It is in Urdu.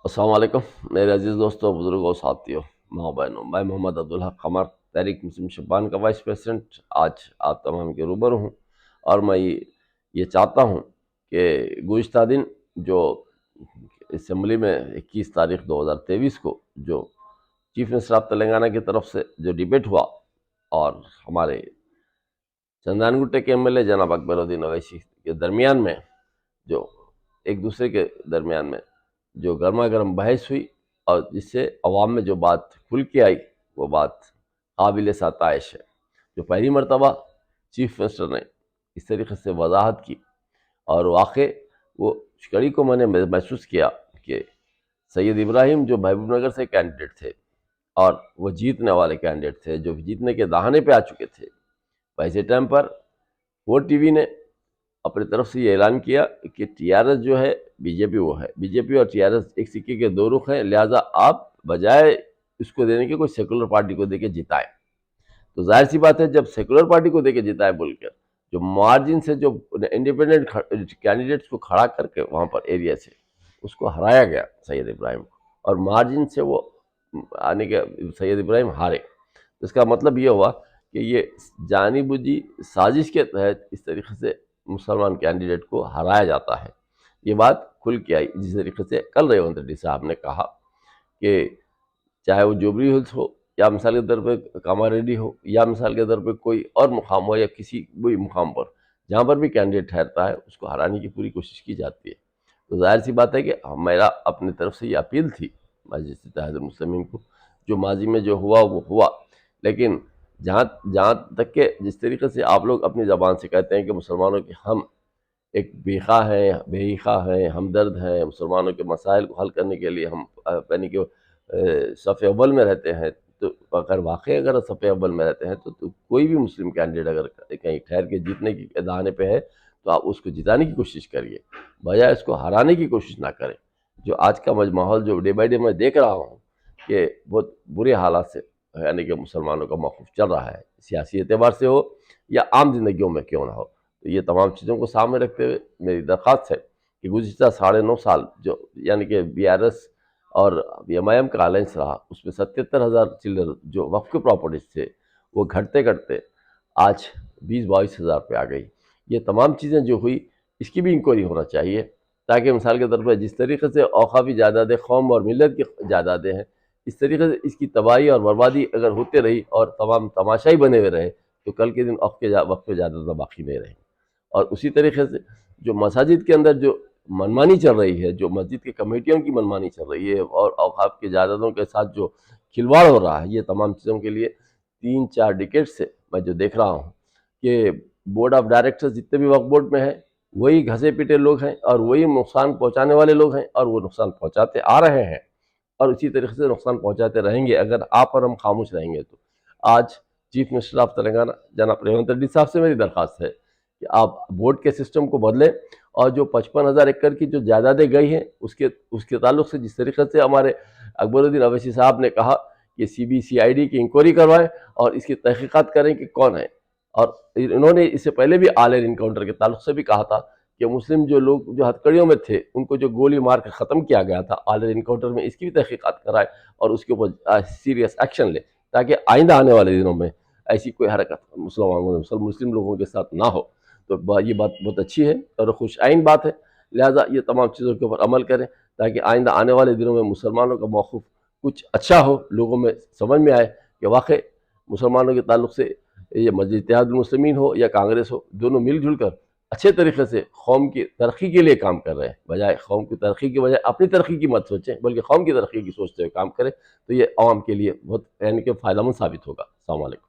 السلام علیکم میرے عزیز دوستوں، بزرگوں، ساتھیوں، ماں بہنوں، میں محمد عبدالحق قمر، تحریک مسلم شبان کا وائس پریزیڈنٹ آج آپ تمام کے روبرو ہوں۔ اور میں یہ چاہتا ہوں کہ گزشتہ دن جو اسمبلی میں 21 تاریخ 2023 کو جو چیف منسٹر آف تلنگانہ کی طرف سے جو ڈیبیٹ ہوا، اور ہمارے چندان گٹے کے ایم ایل اے جناب اکبر الدین اویسی کے درمیان میں جو ایک دوسرے کے درمیان میں جو گرما گرم بحث ہوئی، اور جس سے عوام میں جو بات کھل کے آئی، وہ بات قابل ستائش ہے۔ جو پہلی مرتبہ چیف منسٹر نے اس طریقے سے وضاحت کی، اور واقع وہ کڑی کو میں نے محسوس کیا کہ سید ابراہیم جو محبوب نگر سے کینڈیڈیٹ تھے، اور وہ جیتنے والے کینڈیڈیٹ تھے، جو جیتنے کے دہانے پہ آ چکے تھے، ویسے ٹائم پر وہ ٹی وی نے اپنی طرف سے یہ اعلان کیا کہ ٹی آر ایس جو ہے بی جے پی وہ ہے، بی جے پی اور ٹی آر ایس ایک سکے کے دو رخ ہیں، لہٰذا آپ بجائے اس کو دینے کے کوئی سیکولر پارٹی کو دے کے جتائیں۔ تو ظاہر سی بات ہے، جب سیکولر پارٹی کو دے کے جتائے بول کر، جو مارجن سے جو انڈیپینڈنٹ کینڈیڈیٹس کو کھڑا کر کے وہاں پر ایریا سے اس کو ہرایا گیا سید ابراہیم کو، اور مارجن سے وہ آنے کے سید ابراہیم ہارے۔ اس کا مطلب یہ ہوا کہ یہ جانی بوجھی سازش کے تحت اس طریقے سے مسلمان کینڈیڈیٹ کو ہرایا جاتا ہے۔ یہ بات کھل کے آئی، جس طریقے سے کل ریونت ریڈی صاحب نے کہا کہ چاہے وہ جوبلی ہلز ہو، یا مثال کے طور پہ کاماریڈی ہو، یا مثال کے طور پہ کوئی اور مقام ہو، یا کسی بھی مقام پر جہاں پر بھی کینڈیڈیٹ ٹھہرتا ہے اس کو ہرانے کی پوری کوشش کی جاتی ہے۔ تو ظاہر سی بات ہے کہ میرا اپنی طرف سے یہ اپیل تھی مجلس اتحاد المسلمین کو، جو ماضی میں جو ہوا وہ ہوا، لیکن جہاں تک کہ جس طریقے سے آپ لوگ اپنی زبان سے کہتے ہیں کہ مسلمانوں کے ہم ایک بیخواہ ہیں، بے خواہ ہیں، ہمدرد ہیں، مسلمانوں کے مسائل کو حل کرنے کے لیے ہم یعنی کہ صف اول میں رہتے ہیں، تو اگر صف اول میں رہتے ہیں تو کوئی بھی مسلم کینڈیڈیٹ اگر کہیں ٹھہر کے جیتنے کی دہانے پہ ہے تو آپ اس کو جتانے کی کوشش کریے، بجائے اس کو ہرانے کی کوشش نہ کریں۔ جو آج کا ماحول جو ڈے بائی ڈے میں دیکھ رہا ہوں کہ بہت برے حالات سے یعنی کہ مسلمانوں کا موقف چل رہا ہے، سیاسی اعتبار سے ہو یا عام زندگیوں میں کیوں نہ ہو۔ تو یہ تمام چیزوں کو سامنے رکھتے ہوئے میری درخواست ہے کہ گزشتہ 9.5 سال جو یعنی کہ بی آر ایس اور ایم آئی ایم کا الائنس رہا، اس میں 77,000 چلڈر جو وقف کے پراپرٹیز تھے وہ گھٹتے گھٹتے آج 20-22 ہزار پہ آ گئی۔ یہ تمام چیزیں جو ہوئی اس کی بھی انکوائری ہونا چاہیے، تاکہ مثال کے طور پر جس طریقے سے اوقافی جائیدادیں قوم اور ملت کی جائیدادیں ہیں، اس طریقے سے اس کی تباہی اور بربادی اگر ہوتے رہی اور تمام تماشائی بنے ہوئے رہے تو کل کے دن وقف جائیدادیں باقی نہیں رہیں۔ اور اسی طریقے سے جو مساجد کے اندر جو منمانی چل رہی ہے، جو مسجد کی کمیٹیوں کی منمانی چل رہی ہے، اور اوقاف کی جائیدادوں کے ساتھ جو کھلواڑ ہو رہا ہے، یہ تمام چیزوں کے لیے 3-4 ڈیکیڈ سے میں جو دیکھ رہا ہوں کہ بورڈ آف ڈائریکٹرز جتنے بھی وقف بورڈ میں ہیں وہی گھسے پیٹے لوگ ہیں، اور وہی نقصان پہنچانے والے لوگ ہیں، اور وہ نقصان پہنچاتے آ رہے ہیں، اور اسی طریقے سے نقصان پہنچاتے رہیں گے اگر آپ اور ہم خاموش رہیں گے تو۔ آج چیف منسٹر آف تلنگانہ جناب ریونت ریڈی صاحب سے میری درخواست ہے کہ آپ بورڈ کے سسٹم کو بدلیں، اور جو 55,000 ایکڑ کی جو جائیدادیں گئی ہیں اس کے تعلق سے جس طریقے سے ہمارے اکبر الدین اویسی صاحب نے کہا کہ CBCID کی انکوائری کروائیں اور اس کی تحقیقات کریں کہ کون ہے۔ اور انہوں نے اس سے پہلے بھی آلر انکاؤنٹر کے تعلق سے بھی کہا تھا کہ مسلم جو لوگ جو ہتھ کڑیوں میں تھے ان کو جو گولی مار کے ختم کیا گیا تھا آلر انکاؤنٹر میں، اس کی بھی تحقیقات کرائے اور اس کے اوپر سیریس ایکشن لے، تاکہ آئندہ آنے والے دنوں میں ایسی کوئی حرکت مسلم لوگوں کے ساتھ نہ ہو۔ تو یہ بات بہت اچھی ہے اور خوش آئند بات ہے، لہٰذا یہ تمام چیزوں کے اوپر عمل کریں تاکہ آئندہ آنے والے دنوں میں مسلمانوں کا موقف کچھ اچھا ہو، لوگوں میں سمجھ میں آئے کہ واقع مسلمانوں کے تعلق سے یہ مجلس اتحاد المسلمین ہو یا کانگریس ہو، دونوں مل جل کر اچھے طریقے سے قوم کی ترقی کے لیے کام کر رہے ہیں، بجائے قوم کی ترقی کی بجائے اپنی ترقی کی مت سوچیں بلکہ قوم کی ترقی کی سوچتے ہوئے کام کریں، تو یہ عوام کے لیے بہت یعنی کہ فائدہ مند ثابت ہوگا۔ السلام علیکم۔